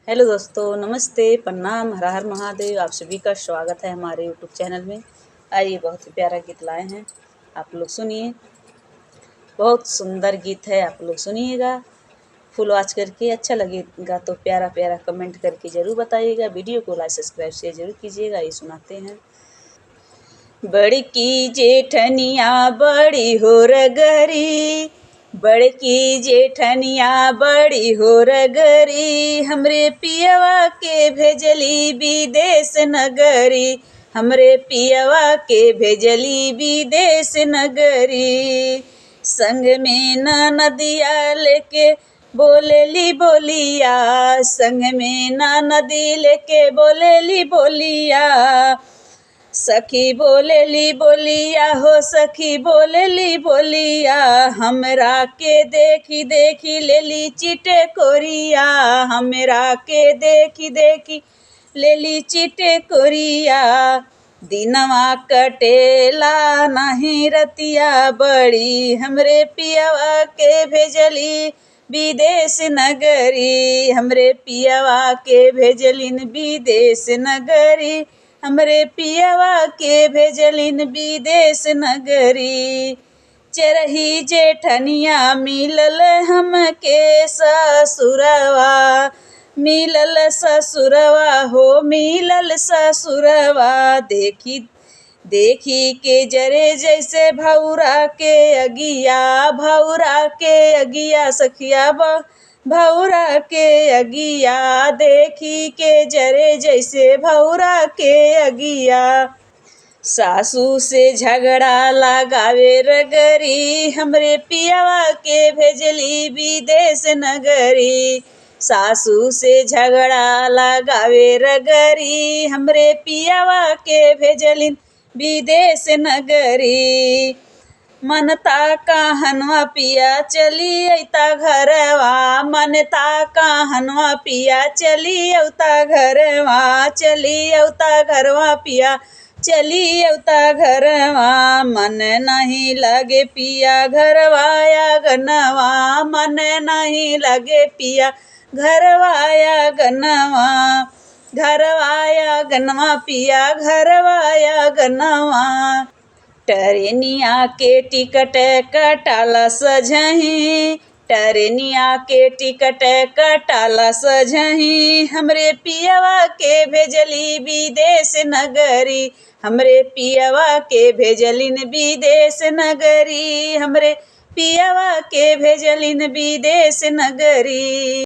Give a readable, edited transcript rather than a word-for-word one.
Hello दोस्तों, नमस्ते, प्रणाम, हर हर महादेव। आप सभी का स्वागत है हमारे यूट्यूब चैनल में। आइए, बहुत ही प्यारा गीत लाए हैं, आप लोग सुनिए। बहुत सुंदर गीत है, आप लोग सुनिएगा। फुल वॉच करके अच्छा लगेगा तो प्यारा प्यारा कमेंट करके ज़रूर बताइएगा। वीडियो को लाइक सब्सक्राइब शेयर जरूर कीजिएगा। ये सुनाते हैं। बड़की जेठनिया बड़ी हो रगरी, बड़की जेठनिया बड़ी हो रगरी, हमरे पियवा के भेजली विदेश नगरी, हमरे पियवा के भेजली विदेश नगरी। संग में नदिया लेके बोलेली बोलिया, संग में नदी लेके बोलेली बोलिया। सखी बोलेली बोलिया हो, सखी बोलेली बोलिया, हमरा के देखी देखी लेली चिटे कोरिया, हमरा के देखी देखी लेली चिटे कोरिया। दिनवा कटेला नहीं रतिया बड़ी, हमरे पियवा के भेजली विदेश नगरी, हमरे पियवा के भेजलिन विदेश नगरी, हमरे पियवा के भेजलिन विदेश नगरी। चरही जेठनिया मिलल हमके ससुरवा, मिलल ससुरवा हो, मिलल ससुरवा। देखी देखी के जरे जैसे भौरा के अगिया, भौरा के अगिया सखिया भौरा के अगिया, देखी के जरे जैसे भौरा के अगिया। सासू से झगड़ा लगावे रगरी, हमरे पियवा के भेजली विदेश नगरी, सासू से झगड़ा लगावे रगरी, हमरे पियवा के भेजलिन विदेश नगरी। मनता कहनवा पिया चली अइता घरवा, मनता कहनवा पिया चली अउता घरवा, चली अउता घरवा पिया चली अउता घरवा। मन नहीं लगे पिया घरवा आंगनवा, मन नहीं लगे पिया घरवा आंगनवा, घरवा आंगनवा पिया घरवा आंगनवा। ट्रेनिया के टिकट कटाला सझही, ट्रेनिया के टिकट कटाला सझही, हमरे पियवा के भेजली विदेश नगरी, हमरे पियवा के भेजलिन विदेश नगरी, हमरे पियवा के भेजलिन विदेश नगरी।